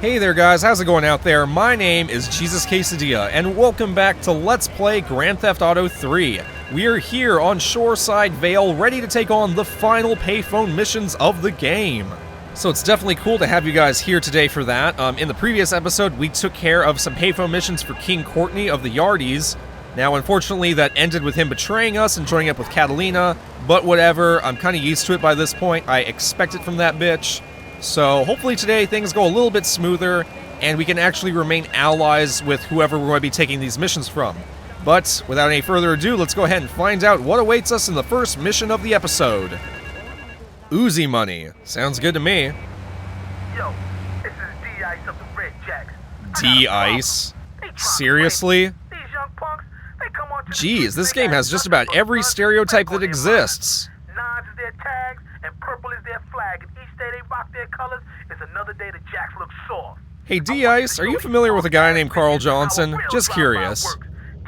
Hey there guys, how's it going out there? My name is JesusQuesadilla, and welcome back to Let's Play Grand Theft Auto 3. We are here on Shoreside Vale, ready to take on the final payphone missions of the game. So it's definitely cool to have you guys here today for that. In the previous episode, we took care of some payphone missions for King Courtney of the Yardies. Now, unfortunately, that ended with him betraying us and joining up with Catalina, but whatever, I'm kind of used to it by this point. I expect it from that bitch. So hopefully today things go a little bit smoother, and we can actually remain allies with whoever we're going to be taking these missions from. But without any further ado, let's go ahead and find out what awaits us in the first mission of the episode. Uzi Money. Sounds good to me. Yo, this is D-Ice of the Red Jacks. D-Ice? Seriously? These young punks, they come on to Jeez, this game has just about every stereotype that exists. Nines is their tags, and purple is their flag, and each day they rock their colors is another day the Jacks look soft. Hey D-Ice, are you familiar with a guy named Carl Johnson? Just curious.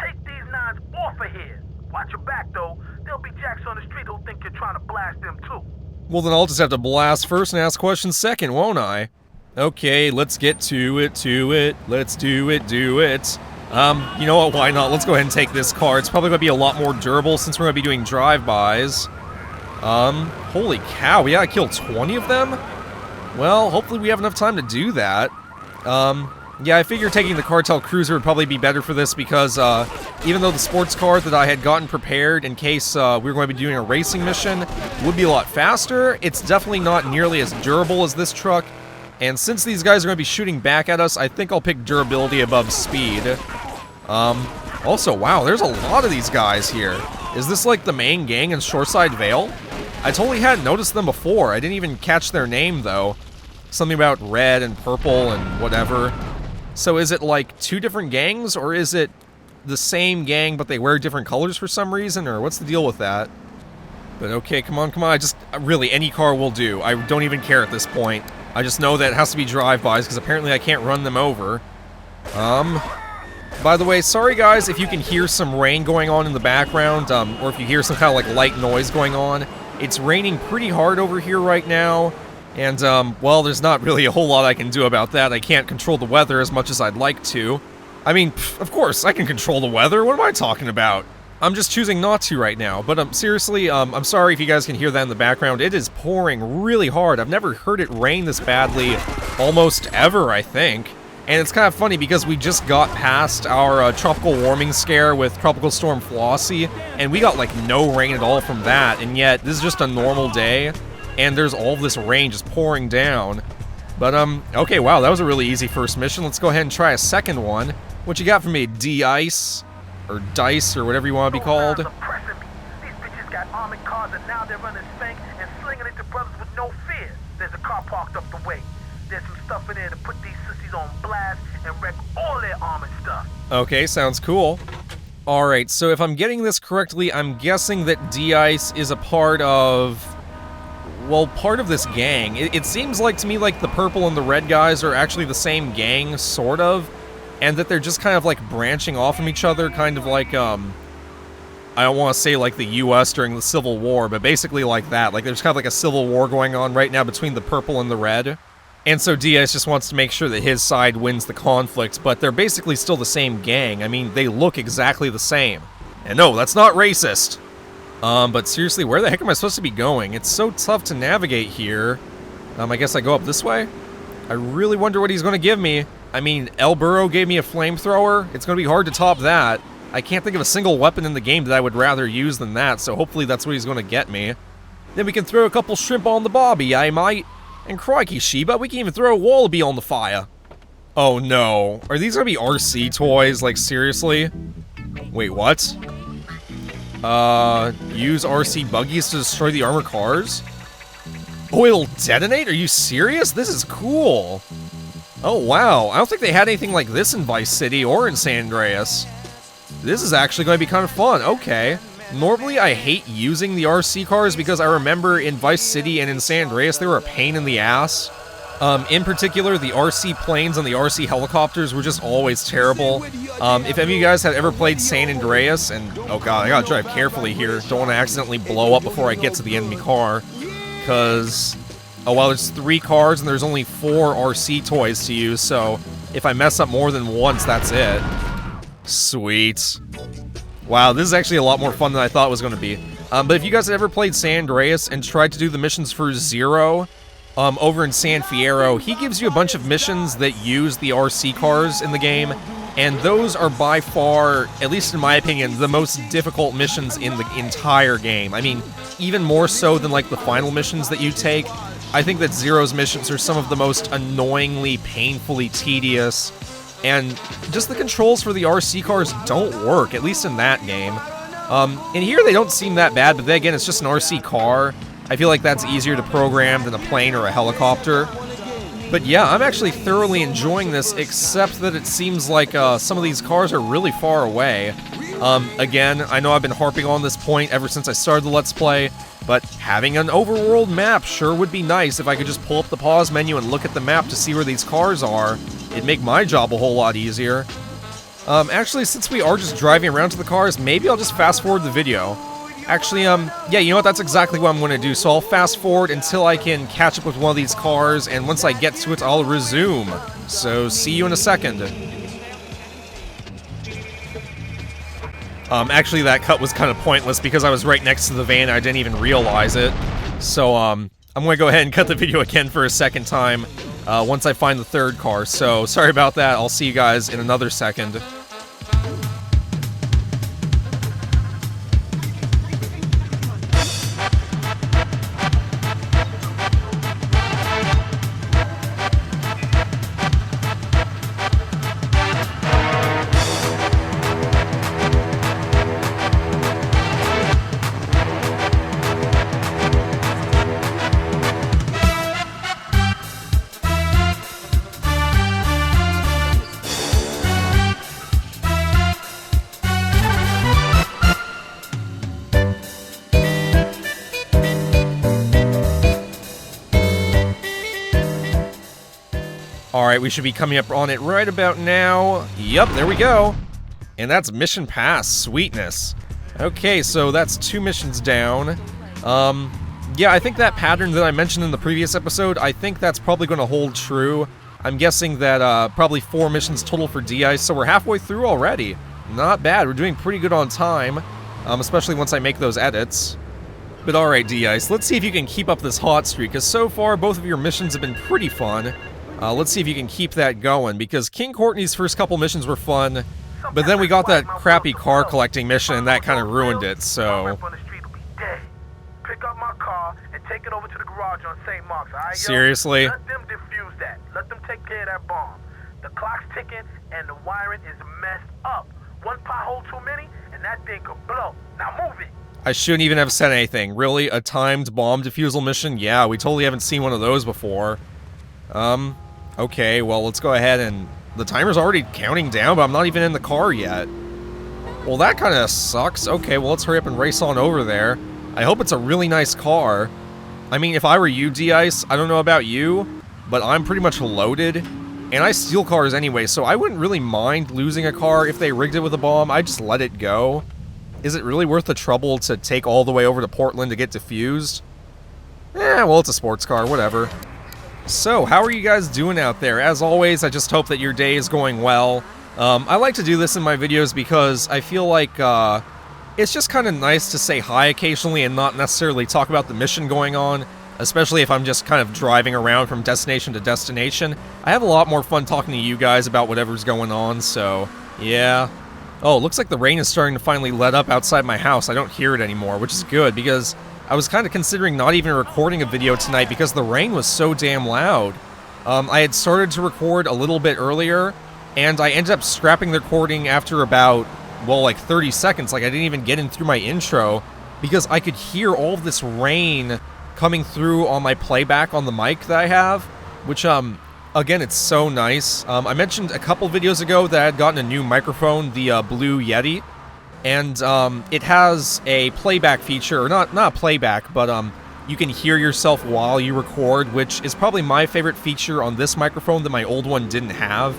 Take these nines off of here. Watch your back though. There'll be Jacks on the street who'll think you're trying to blast them too. Well then I'll just have to blast first and ask questions second, won't I? Okay, let's get to it. Let's do it. You know what, why not? Let's go ahead and take this car. It's probably going to be a lot more durable since we're going to be doing drive-bys. Holy cow, we gotta kill 20 of them? Well, hopefully we have enough time to do that. Yeah, I figure taking the cartel cruiser would probably be better for this because, even though the sports car that I had gotten prepared in case, we were going to be doing a racing mission would be a lot faster, it's definitely not nearly as durable as this truck. And since these guys are going to be shooting back at us, I think I'll pick durability above speed. Also, wow, there's a lot of these guys here. Is this like the main gang in Shoreside Vale? I totally hadn't noticed them before. I didn't even catch their name, though. Something about red and purple and whatever. So is it like two different gangs, or is it the same gang but they wear different colors for some reason, or what's the deal with that? But okay, come on, really, any car will do. I don't even care at this point. I just know that it has to be drive-bys, because apparently I can't run them over. By the way, sorry guys if you can hear some rain going on in the background, or if you hear some kind of like light noise going on. It's raining pretty hard over here right now, and well, there's not really a whole lot I can do about that. I can't control the weather as much as I'd like to. I mean, of course, I can control the weather. What am I talking about? I'm just choosing not to right now, but seriously, I'm sorry if you guys can hear that in the background. It is pouring really hard. I've never heard it rain this badly almost ever, I think. And it's kind of funny because we just got past our tropical warming scare with Tropical Storm Flossie, and we got like no rain at all from that, and yet this is just a normal day, and there's all this rain just pouring down. But, okay, wow, that was a really easy first mission. Let's go ahead and try a second one. What you got for me, D-Ice? Or Dice, or whatever you want to be called? These bitches got armored cars, and now they're running spank and slinging it to brothers with no fear. There's a car parked up the way. There's some stuff in there to put these sissies on blast and wreck all their armored stuff. Okay, sounds cool. Alright, so if I'm getting this correctly, I'm guessing that D-Ice is a part of... well, part of this gang. It seems like to me like the purple and the red guys are actually the same gang, sort of. And that they're just kind of like branching off from each other, kind of like, I don't want to say like the US during the Civil War, but basically like that. Like there's kind of like a civil war going on right now between the purple and the red. And so Diaz just wants to make sure that his side wins the conflict, but they're basically still the same gang. I mean, they look exactly the same. And no, that's not racist. But seriously, where the heck am I supposed to be going? It's so tough to navigate here. I guess I go up this way? I really wonder what he's going to give me. I mean, El Burro gave me a flamethrower. It's going to be hard to top that. I can't think of a single weapon in the game that I would rather use than that, so hopefully that's what he's going to get me. Then we can throw a couple shrimp on the bobby, I might. And crikey, Sheba, we can even throw a wallaby on the fire. Oh no. Are these going to be RC toys? Like, seriously? Wait, what? Use RC buggies to destroy the armored cars? Oh, it'll detonate? Are you serious? This is cool. Oh, wow. I don't think they had anything like this in Vice City or in San Andreas. This is actually going to be kind of fun. Okay. Normally, I hate using the RC cars because I remember in Vice City and in San Andreas, they were a pain in the ass. In particular, the RC planes and the RC helicopters were just always terrible. If any of you guys have ever played San Andreas, and oh god, I gotta drive carefully here. Don't want to accidentally blow up before I get to the enemy car. Because Oh, well, there's 3 cars, and there's only 4 RC toys to use, so if I mess up more than once, that's it. Sweet. Wow, this is actually a lot more fun than I thought it was going to be. But if you guys have ever played San Andreas and tried to do the missions for Zero, over in San Fierro, he gives you a bunch of missions that use the RC cars in the game, and those are by far, at least in my opinion, the most difficult missions in the entire game. I mean, even more so than, like, the final missions that you take. I think that Zero's missions are some of the most annoyingly, painfully tedious, and just the controls for the RC cars don't work, at least in that game. In here they don't seem that bad, but then again, it's just an RC car. I feel like that's easier to program than a plane or a helicopter. But yeah, I'm actually thoroughly enjoying this, except that it seems like some of these cars are really far away. Again, I know I've been harping on this point ever since I started the Let's Play, but having an overworld map sure would be nice if I could just pull up the pause menu and look at the map to see where these cars are. It'd make my job a whole lot easier. Actually, since we are just driving around to the cars, maybe I'll just fast forward the video. Actually, yeah, you know what, that's exactly what I'm going to do, so I'll fast forward until I can catch up with one of these cars, and once I get to it, I'll resume. So, see you in a second. Actually, that cut was kind of pointless because I was right next to the van and I didn't even realize it. So, I'm going to go ahead and cut the video again for a second time once I find the 3rd car. So, sorry about that. I'll see you guys in another second. Alright, we should be coming up on it right about now. Yup, there we go. And that's mission pass. Sweetness. Okay, so that's 2 missions down. Yeah, I think that pattern that I mentioned in the previous episode, I think that's probably going to hold true. I'm guessing that probably 4 missions total for D-Ice, so we're halfway through already. Not bad, we're doing pretty good on time, especially once I make those edits. But alright, D-Ice, let's see if you can keep up this hot streak, because so far both of your missions have been pretty fun. Let's see if you can keep that going, because King Courtney's first couple missions were fun, but then we got that crappy car collecting mission and that kind of ruined it, so... Pick up my car and take it over to the garage on St. Mark's, alright? Seriously? Let them defuse that. Let them take care of that bomb. The clock's ticking and the wiring is messed up. One pothole too many and that thing could blow. Now move it. I shouldn't even have said anything. Really? A timed bomb defusal mission? Yeah, we totally haven't seen one of those before. Okay, well, let's go ahead and... The timer's already counting down, but I'm not even in the car yet. Well, that kind of sucks. Okay, well, let's hurry up and race on over there. I hope it's a really nice car. I mean, if I were you, D-Ice, I don't know about you, but I'm pretty much loaded, and I steal cars anyway, so I wouldn't really mind losing a car if they rigged it with a bomb. I'd just let it go. Is it really worth the trouble to take all the way over to Portland to get defused? Eh, well, it's a sports car, whatever. So, how are you guys doing out there? As always, I just hope that your day is going well. I like to do this in my videos because I feel like, it's just kind of nice to say hi occasionally and not necessarily talk about the mission going on, especially if I'm just kind of driving around from destination to destination. I have a lot more fun talking to you guys about whatever's going on, so, yeah. Oh, looks like the rain is starting to finally let up outside my house. I don't hear it anymore, which is good, because I was kind of considering not even recording a video tonight because the rain was so damn loud. I had started to record a little bit earlier, and I ended up scrapping the recording after about, well, like 30 seconds. Like, I didn't even get in through my intro, because I could hear all of this rain coming through on my playback on the mic that I have, which, again, it's so nice. I mentioned a couple videos ago that I had gotten a new microphone, the Blue Yeti, and it has a playback feature, or not playback, but you can hear yourself while you record, which is probably my favorite feature on this microphone that my old one didn't have.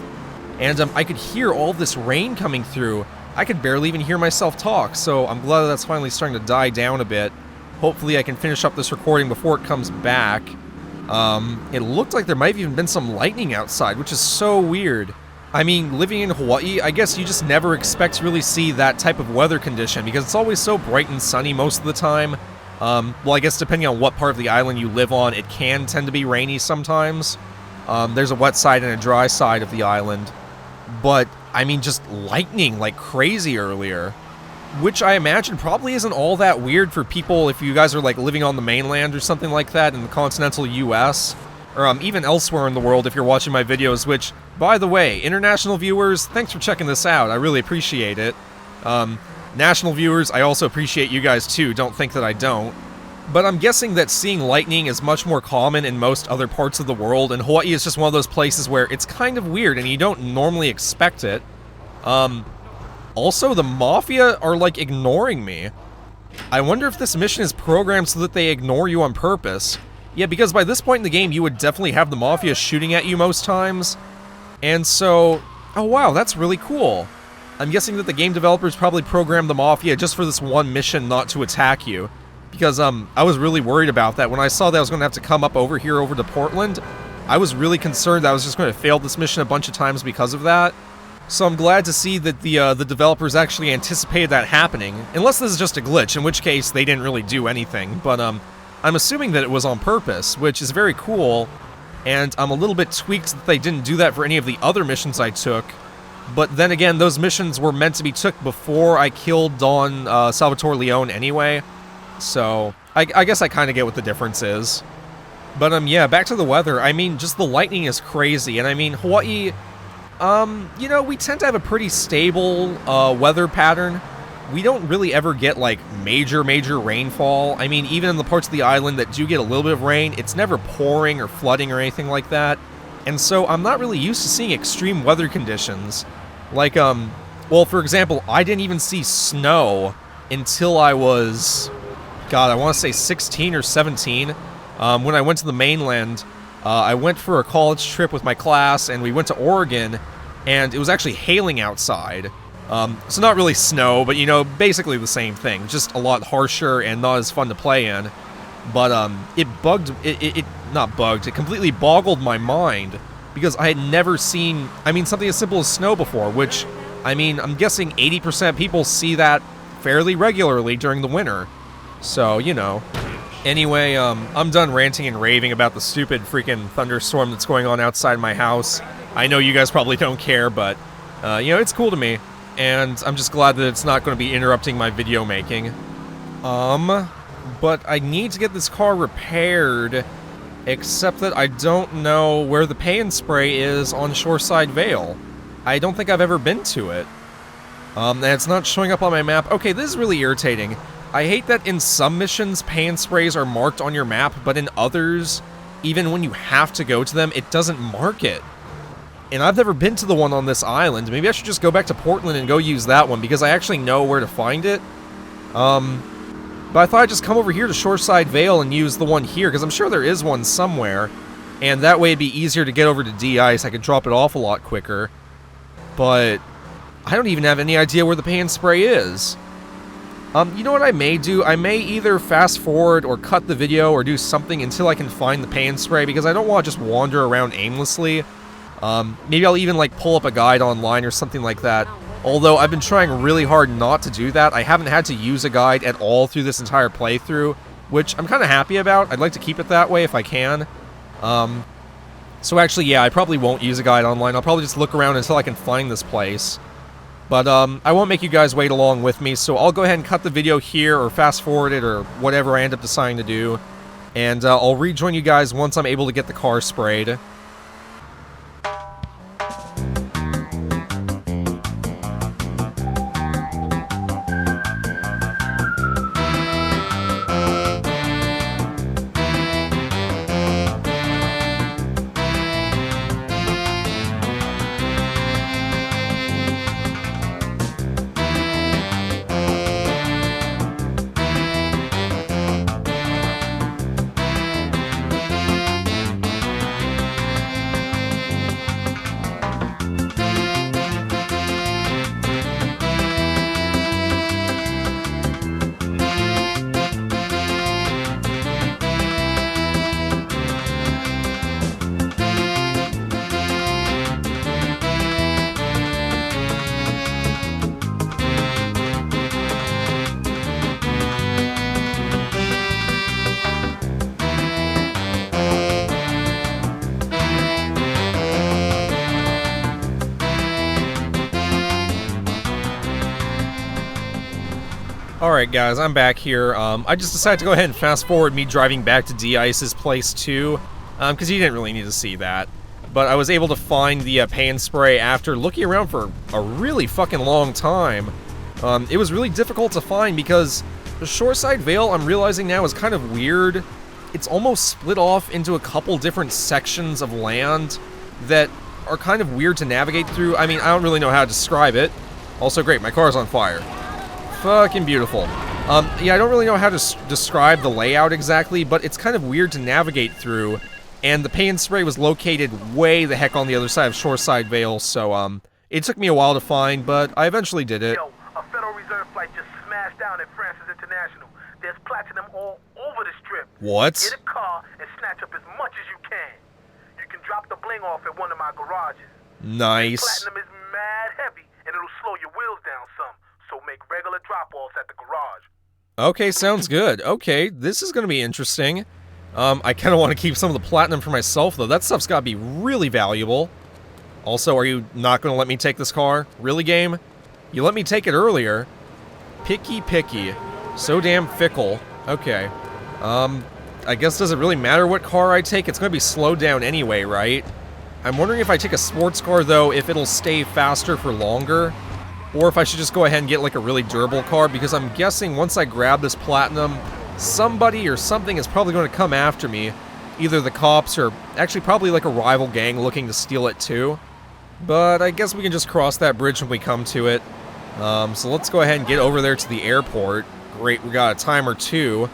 And I could hear all this rain coming through. I could barely even hear myself talk, so I'm glad that's finally starting to die down a bit. Hopefully I can finish up this recording before it comes back. It looked like there might have even been some lightning outside, which is so weird. I mean, living in Hawaii, I guess you just never expect to really see that type of weather condition because it's always so bright and sunny most of the time. Well, I guess depending on what part of the island you live on, it can tend to be rainy sometimes. There's a wet side and a dry side of the island. But, I mean, just lightning like crazy earlier. Which I imagine probably isn't all that weird for people if you guys are like living on the mainland or something like that in the continental US. Or even elsewhere in the world if you're watching my videos, which, by the way, international viewers, thanks for checking this out. I really appreciate it. National viewers, I also appreciate you guys too. Don't think that I don't. But I'm guessing that seeing lightning is much more common in most other parts of the world, and Hawaii is just one of those places where it's kind of weird and you don't normally expect it. Also, the Mafia are, like, ignoring me. I wonder if this mission is programmed so that they ignore you on purpose. Yeah, because by this point in the game, you would definitely have the Mafia shooting at you most times. And so... Oh, wow, that's really cool. I'm guessing that the game developers probably programmed the Mafia just for this one mission not to attack you. Because, I was really worried about that. When I saw that I was going to have to come up over here over to Portland, I was really concerned that I was just going to fail this mission a bunch of times because of that. So I'm glad to see that the developers actually anticipated that happening. Unless this is just a glitch, in which case they didn't really do anything. But, I'm assuming that it was on purpose, which is very cool. And I'm a little bit tweaked that they didn't do that for any of the other missions I took. But then again, those missions were meant to be took before I killed Don Salvatore Leone anyway. So, I guess I kind of get what the difference is. But, yeah, back to the weather. I mean, just the lightning is crazy. And I mean, Hawaii, you know, we tend to have a pretty stable weather pattern. We don't really ever get, like, major rainfall. I mean, even in the parts of the island that do get a little bit of rain, it's never pouring or flooding or anything like that. And so I'm not really used to seeing extreme weather conditions. Like, well, for example, I didn't even see snow until I was, God, I want to say 16 or 17. When I went to the mainland, I went for a college trip with my class, and we went to Oregon, and it was actually hailing outside. So not really snow, but, you know, basically the same thing. Just a lot harsher and not as fun to play in. But, it completely boggled my mind. Because I had never seen, I mean, something as simple as snow before, which, I mean, I'm guessing 80% of people see that fairly regularly during the winter. So, you know. Anyway, I'm done ranting and raving about the stupid freaking thunderstorm that's going on outside my house. I know you guys probably don't care, but, you know, it's cool to me. And I'm just glad that it's not going to be interrupting my video making. But I need to get this car repaired, except that I don't know where the Pay and Spray is on Shoreside Vale. I don't think I've ever been to it. And it's not showing up on my map. Okay, this is really irritating. I hate that in some missions, Pay and Sprays are marked on your map, but in others, even when you have to go to them, it doesn't mark it. And I've never been to the one on this island. Maybe I should just go back to Portland and go use that one, because I actually know where to find it. But I thought I'd just come over here to Shoreside Vale and use the one here, because I'm sure there is one somewhere. And that way it'd be easier to get over to D-Ice. I could drop it off a lot quicker. But I don't even have any idea where the Pay and Spray is. You know what I may do? I may either fast forward or cut the video or do something until I can find the Pay and Spray, because I don't want to just wander around aimlessly. Maybe I'll even, like, pull up a guide online or something like that. Although I've been trying really hard not to do that. I haven't had to use a guide at all through this entire playthrough, which I'm kind of happy about. I'd like to keep it that way if I can. So actually, yeah, I probably won't use a guide online. I'll probably just look around until I can find this place. But, I won't make you guys wait along with me, so I'll go ahead and cut the video here, or fast forward it, or whatever I end up deciding to do. And, I'll rejoin you guys once I'm able to get the car sprayed. Alright guys, I'm back here. I just decided to go ahead and fast forward me driving back to D-Ice's place too, because you didn't really need to see that. But I was able to find the paint spray after looking around for a really fucking long time. It was really difficult to find because the Shoreside Vale, I'm realizing now, is kind of weird. It's almost split off into a couple different sections of land that are kind of weird to navigate through. I mean, I don't really know how to describe it. Also, great, my car's on fire. Fucking beautiful. Yeah, I don't really know how to describe the layout exactly, but it's kind of weird to navigate through. And the paint spray was located way the heck on the other side of Shoreside Vale, so, it took me a while to find, but I eventually did it. Yo, a Federal Reserve flight just smashed down at Francis International. There's platinum all over the strip. What? Get a car and snatch up as much as you can. You can drop the bling off at one of my garages. Nice. Platinum is mad heavy, and it'll slow your wheels down some, so make regular drop-offs at the garage. Okay, sounds good. Okay, this is gonna be interesting. I kinda want to keep some of the platinum for myself, though. That stuff's gotta be really valuable. Also, are you not gonna let me take this car? Really, game? You let me take it earlier. Picky. So damn fickle. Okay. I guess does it really matter what car I take? It's gonna be slowed down anyway, right? I'm wondering if I take a sports car, though, if it'll stay faster for longer. Or if I should just go ahead and get, like, a really durable car, because I'm guessing once I grab this platinum, somebody or something is probably going to come after me. Either the cops or actually probably, like, a rival gang looking to steal it, too. But I guess we can just cross that bridge when we come to it. So let's go ahead and get over there to the airport. Great, we got a timer, too.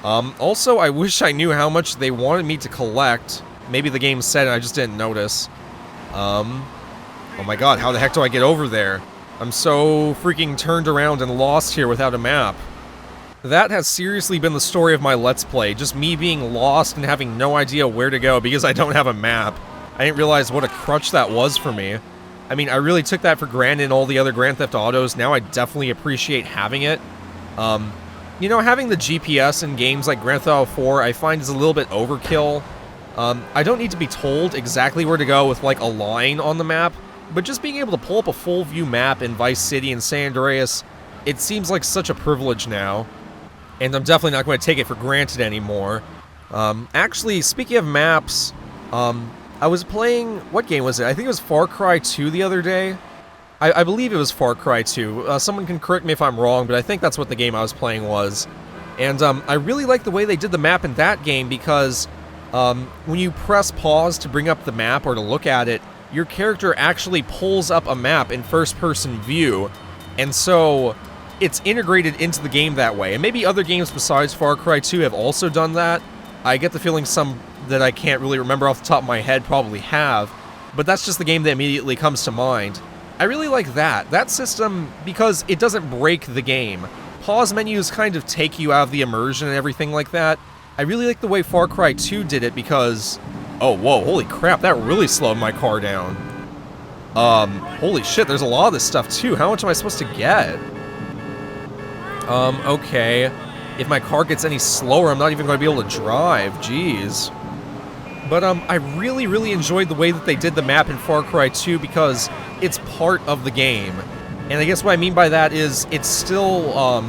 Also, I wish I knew how much they wanted me to collect. Maybe the game said and I just didn't notice. Oh my god, how the heck do I get over there? I'm so freaking turned around and lost here without a map. That has seriously been the story of my Let's Play, just me being lost and having no idea where to go because I don't have a map. I didn't realize what a crutch that was for me. I mean, I really took that for granted in all the other Grand Theft Autos. Now I definitely appreciate having it. You know, having the GPS in games like Grand Theft Auto 4 I find is a little bit overkill. I don't need to be told exactly where to go with, like, a line on the map, but just being able to pull up a full view map in Vice City and San Andreas, it seems like such a privilege now. And I'm definitely not going to take it for granted anymore. Actually, speaking of maps, I was playing, what game was it? I think it was Far Cry 2 the other day. I believe it was Far Cry 2. Someone can correct me if I'm wrong, but I think that's what the game I was playing was. And I really like the way they did the map in that game because when you press pause to bring up the map or to look at it, your character actually pulls up a map in first-person view, and so it's integrated into the game that way. And maybe other games besides Far Cry 2 have also done that. I get the feeling some that I can't really remember off the top of my head probably have, but that's just the game that immediately comes to mind. I really like that system, because it doesn't break the game. Pause menus kind of take you out of the immersion and everything like that. I really like the way Far Cry 2 did it because... Oh, whoa, holy crap, that really slowed my car down. Holy shit, there's a lot of this stuff too. How much am I supposed to get? Okay. If my car gets any slower, I'm not even going to be able to drive. Jeez. But, I really enjoyed the way that they did the map in Far Cry 2 because it's part of the game. And I guess what I mean by that is it's still,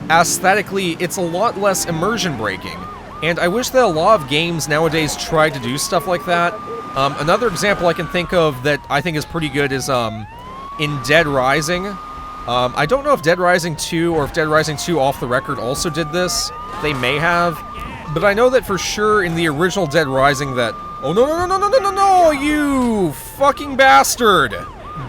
aesthetically, it's a lot less immersion breaking. And I wish that a lot of games nowadays tried to do stuff like that. Another example I can think of that I think is pretty good is, in Dead Rising. I don't know if Dead Rising 2 or if Dead Rising 2 Off the Record also did this. They may have. But I know that for sure in the original Dead Rising that... Oh, no, you fucking bastard!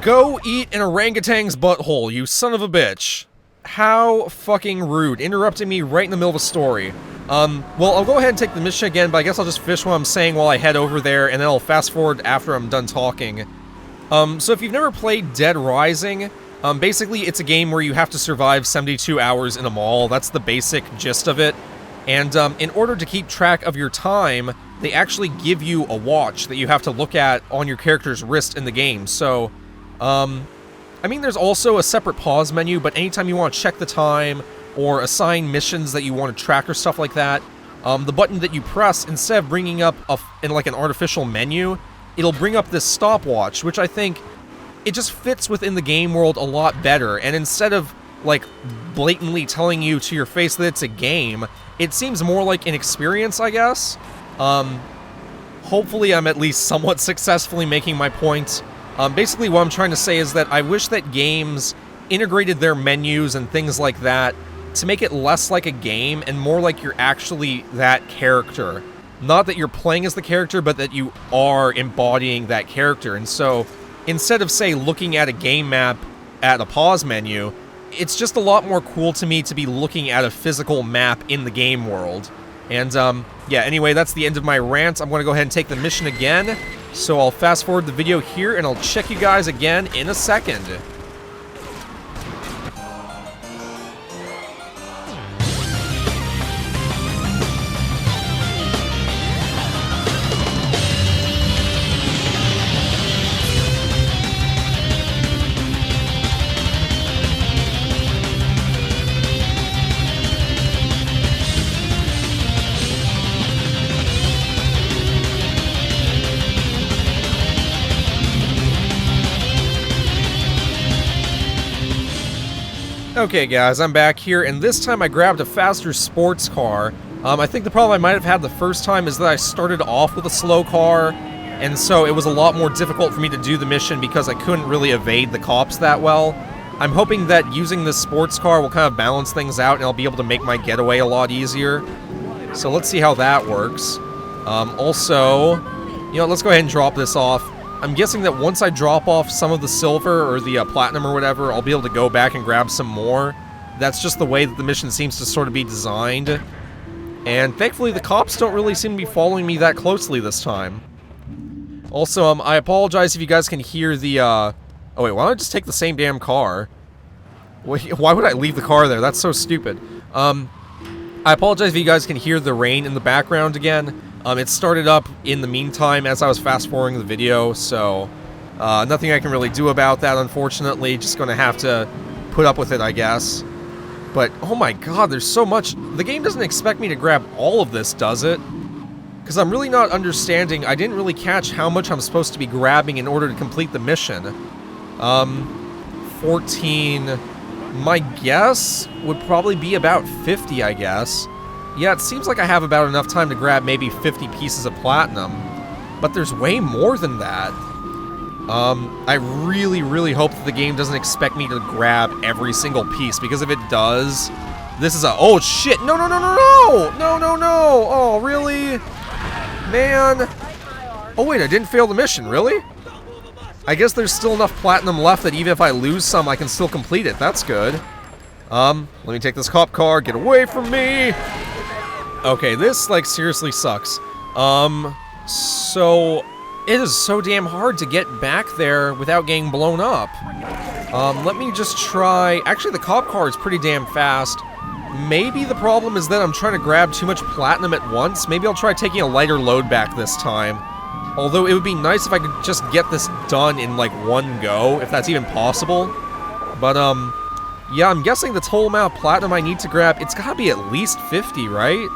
Go eat an orangutan's butthole, you son of a bitch. How fucking rude, interrupting me right in the middle of a story. Well, I'll go ahead and take the mission again, but I guess I'll just finish what I'm saying while I head over there, and then I'll fast forward after I'm done talking. So if you've never played Dead Rising, basically it's a game where you have to survive 72 hours in a mall. That's the basic gist of it. And in order to keep track of your time, they actually give you a watch that you have to look at on your character's wrist in the game. So, I mean, there's also a separate pause menu, but anytime you want to check the time or assign missions that you want to track or stuff like that, the button that you press, instead of bringing up in like an artificial menu, it'll bring up this stopwatch, which I think it just fits within the game world a lot better. And instead of like, blatantly telling you to your face that it's a game. It seems more like an experience, I guess. Hopefully I'm at least somewhat successfully making my point. Basically what I'm trying to say is that I wish that games integrated their menus and things like that to make it less like a game and more like you're actually that character. Not that you're playing as the character, but that you are embodying that character. And so, instead of, say, looking at a game map at a pause menu, it's just a lot more cool to me to be looking at a physical map in the game world. And, yeah, anyway, that's the end of my rant. I'm going to go ahead and take the mission again. So I'll fast forward the video here, and I'll check you guys again in a second. Okay guys, I'm back here, and this time I grabbed a faster sports car. I think the problem I might have had the first time is that I started off with a slow car, and so it was a lot more difficult for me to do the mission because I couldn't really evade the cops that well. I'm hoping that using this sports car will kind of balance things out and I'll be able to make my getaway a lot easier. So let's see how that works. Also, you know, let's go ahead and drop this off. I'm guessing that once I drop off some of the silver or the platinum or whatever, I'll be able to go back and grab some more. That's just the way that the mission seems to sort of be designed. And thankfully the cops don't really seem to be following me that closely this time. Also, I apologize if you guys can hear the, Oh wait, why don't I just take the same damn car? Why would I leave the car there? That's so stupid. I apologize if you guys can hear the rain in the background again. It started up in the meantime as I was fast-forwarding the video, so nothing I can really do about that, unfortunately. Just gonna have to put up with it, I guess. But, oh my god, there's so much. The game doesn't expect me to grab all of this, does it? Because I'm really not understanding. I didn't really catch how much I'm supposed to be grabbing in order to complete the mission. 14... My guess would probably be about 50, I guess. Yeah, it seems like I have about enough time to grab maybe 50 pieces of platinum. But there's way more than that. I really, really hope that the game doesn't expect me to grab every single piece, because if it does, this is a... Oh, shit! No, no, no, no, no! No, no, no! Oh, really? Man. Oh, wait, I didn't fail the mission, really? I guess there's still enough platinum left that even if I lose some, I can still complete it. That's good. Let me take this cop car. Get away from me! Okay, this, like, seriously sucks. So... It is so damn hard to get back there without getting blown up. Let me just try... Actually, the cop car is pretty damn fast. Maybe the problem is that I'm trying to grab too much platinum at once. Maybe I'll try taking a lighter load back this time. Although it would be nice if I could just get this done in, like, one go, if that's even possible. But, yeah, I'm guessing the total amount of platinum I need to grab, it's gotta be at least 50, right?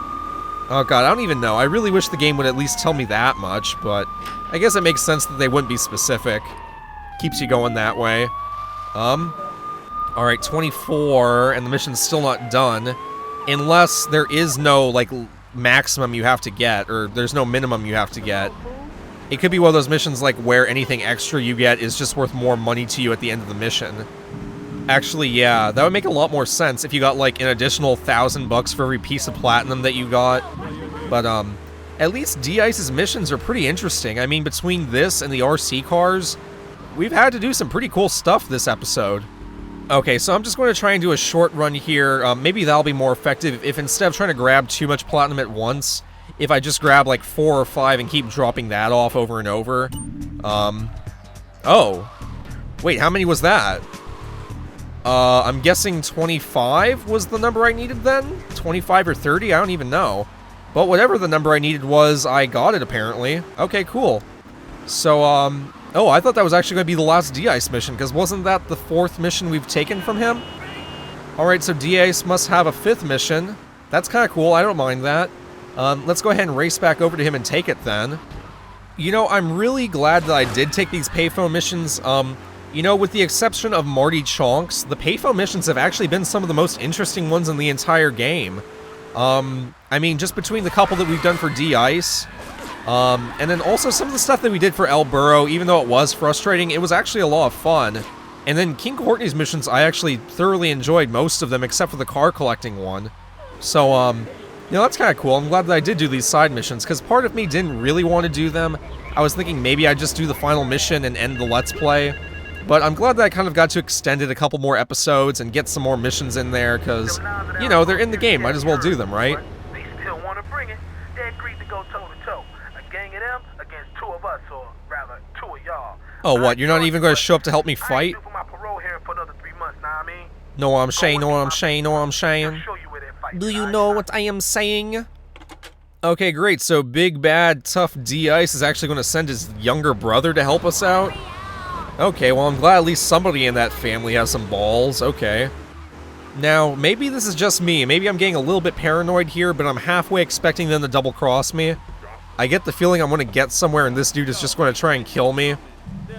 Oh god, I don't even know. I really wish the game would at least tell me that much, but I guess it makes sense that they wouldn't be specific. Keeps you going that way. Alright, 24, and the mission's still not done. Unless there is no, like, maximum you have to get, or there's no minimum you have to get. It could be one of those missions, like, where anything extra you get is just worth more money to you at the end of the mission. Actually, yeah, that would make a lot more sense if you got, like, an additional $1,000 for every piece of platinum that you got. But, at least D-Ice's missions are pretty interesting. I mean, between this and the RC cars, we've had to do some pretty cool stuff this episode. Okay, so I'm just going to try and do a short run here. Maybe that'll be more effective if instead of trying to grab too much platinum at once, if I just grab, like, 4 or 5 and keep dropping that off over and over. Oh. Wait, how many was that? I'm guessing 25 was the number I needed then? 25 or 30? I don't even know. But whatever the number I needed was, I got it apparently. Okay, cool. So, oh, I thought that was actually going to be the last D-Ice mission, because wasn't that the 4th mission we've taken from him? Alright, so D-Ice must have a 5th mission. That's kind of cool, I don't mind that. Let's go ahead and race back over to him and take it then. You know, I'm really glad that I did take these payphone missions. You You know, with the exception of Marty Chonks, the Payphone missions have actually been some of the most interesting ones in the entire game. I mean, just between the couple that we've done for D-Ice, and then also some of the stuff that we did for El Burro, even though it was frustrating, it was actually a lot of fun. And then King Courtney's missions, I actually thoroughly enjoyed most of them, except for the car collecting one. So, you know, that's kind of cool. I'm glad that I did do these side missions, because part of me didn't really want to do them. I was thinking maybe I'd just do the final mission and end the Let's Play. But I'm glad that I kind of got to extend it a couple more episodes and get some more missions in there, because, you know, they're in the game. Might as well do them, right? They still want to bring it. They agreed to go toe-to-toe. A gang of them against 2 of us, or rather, 2 of y'all. Oh, what? You're not even going to show up to help me fight? I ain't due for my parole here for another 3 months, know what I mean? Know what I'm saying, know what I'm saying, know what I'm saying? Show you where they're fighting. Do you know what I am saying? Okay, great. So Big Bad Tough D-Ice is actually going to send his younger brother to help us out? Okay, well, I'm glad at least somebody in that family has some balls. Okay. Now, maybe this is just me. Maybe I'm getting a little bit paranoid here, but I'm halfway expecting them to double-cross me. I get the feeling I'm going to get somewhere and this dude is just going to try and kill me.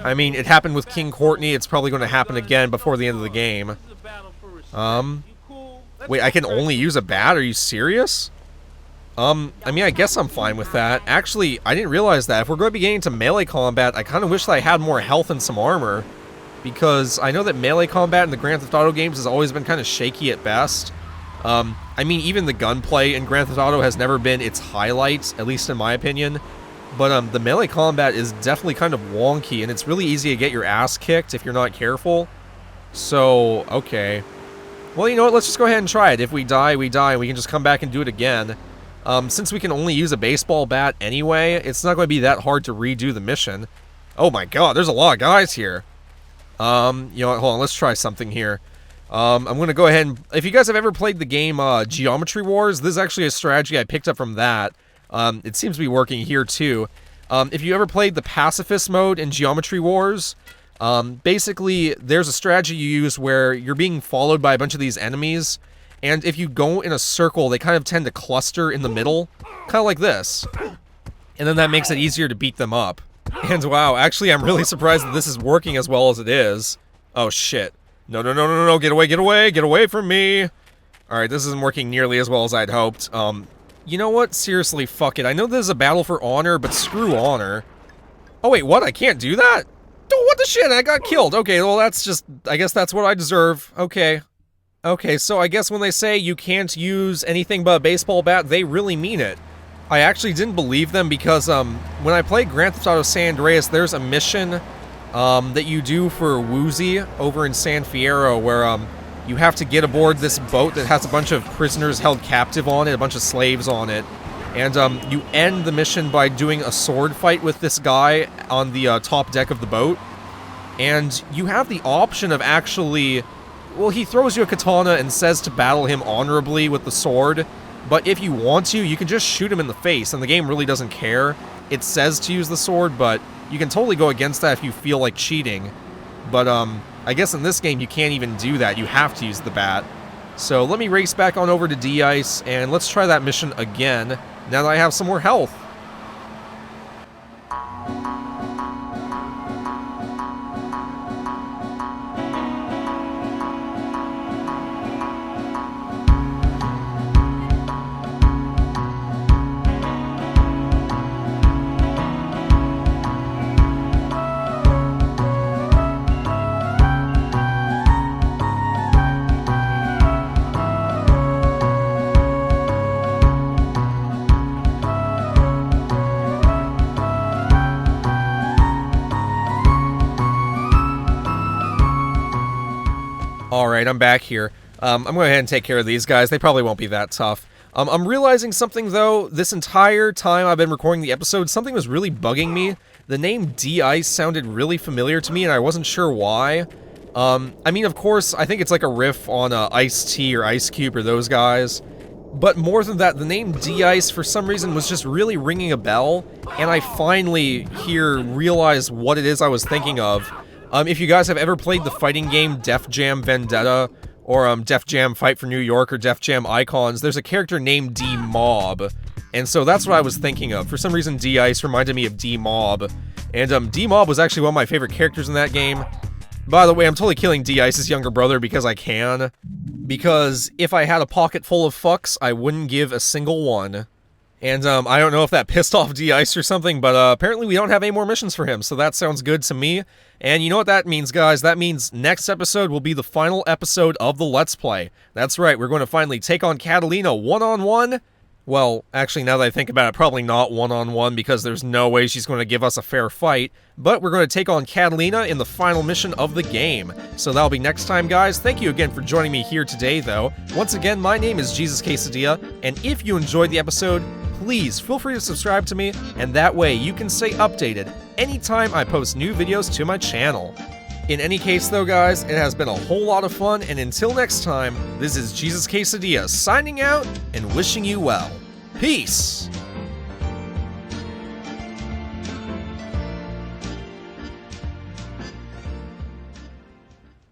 I mean, it happened with King Courtney. It's probably going to happen again before the end of the game. Wait, I can only use a bat? Are you serious? I mean, I guess I'm fine with that. Actually, I didn't realize that. If we're going to be getting into melee combat, I kind of wish that I had more health and some armor. Because I know that melee combat in the Grand Theft Auto games has always been kind of shaky at best. I mean, even the gunplay in Grand Theft Auto has never been its highlight, at least in my opinion. But the melee combat is definitely kind of wonky, and it's really easy to get your ass kicked if you're not careful. So, okay. Well, you know what? Let's just go ahead and try it. If we die, we die, and we can just come back and do it again. Since we can only use a baseball bat anyway, it's not going to be that hard to redo the mission. Oh my god, there's a lot of guys here. You know what, hold on, let's try something here. I'm going to go ahead and... If you guys have ever played the game Geometry Wars, this is actually a strategy I picked up from that. It seems to be working here too. If you ever played the Pacifist mode in Geometry Wars, basically there's a strategy you use where you're being followed by a bunch of these enemies, and if you go in a circle, they kind of tend to cluster in the middle, kind of like this. And then that makes it easier to beat them up. And wow, actually I'm really surprised that this is working as well as it is. Oh shit. No, no, no, no, no, get away, get away, get away from me! Alright, this isn't working nearly as well as I'd hoped. You know what? Seriously, fuck it. I know this is a battle for honor, but screw honor. Oh wait, what? I can't do that? Oh, what the shit? I got killed. Okay, well that's just... I guess that's what I deserve. Okay. Okay, so I guess when they say you can't use anything but a baseball bat, they really mean it. I actually didn't believe them because, when I played Grand Theft Auto San Andreas, there's a mission, that you do for Uzi over in San Fierro where, you have to get aboard this boat that has a bunch of prisoners held captive on it, a bunch of slaves on it, and, you end the mission by doing a sword fight with this guy on the, top deck of the boat, and you have the option of actually... Well, he throws you a katana and says to battle him honorably with the sword, but if you want to, you can just shoot him in the face, and the game really doesn't care. It says to use the sword, but you can totally go against that if you feel like cheating. But, I guess in this game you can't even do that, you have to use the bat. So let me race back on over to D-Ice, and let's try that mission again, now that I have some more health. Alright, I'm back here. I'm going to go ahead and take care of these guys. They probably won't be that tough. I'm realizing something, though. This entire time I've been recording the episode, something was really bugging me. The name D-Ice sounded really familiar to me, and I wasn't sure why. I mean, of course, I think it's like a riff on Ice-T or Ice Cube or those guys. But more than that, the name D-Ice, for some reason, was just really ringing a bell, and I finally here realized what it is I was thinking of. If you guys have ever played the fighting game Def Jam Vendetta, or Def Jam Fight for New York, or Def Jam Icons, there's a character named D-Mob, and so that's what I was thinking of. For some reason, D-Ice reminded me of D-Mob, and D-Mob was actually one of my favorite characters in that game. By the way, I'm totally killing D-Ice's younger brother because I can. Because if I had a pocket full of fucks, I wouldn't give a single one. And, I don't know if that pissed off D-Ice or something, but, apparently we don't have any more missions for him, so that sounds good to me. And you know what that means, guys? That means next episode will be the final episode of the Let's Play. That's right, we're going to finally take on Catalina one-on-one. Well, actually, now that I think about it, probably not one-on-one, because there's no way she's going to give us a fair fight. But we're going to take on Catalina in the final mission of the game. So that'll be next time, guys. Thank you again for joining me here today, though. Once again, my name is JesusQuesadilla, and if you enjoyed the episode, please feel free to subscribe to me, and that way you can stay updated anytime I post new videos to my channel. In any case, though, guys, it has been a whole lot of fun, and until next time, this is JesusQuesadilla signing out and wishing you well. Peace!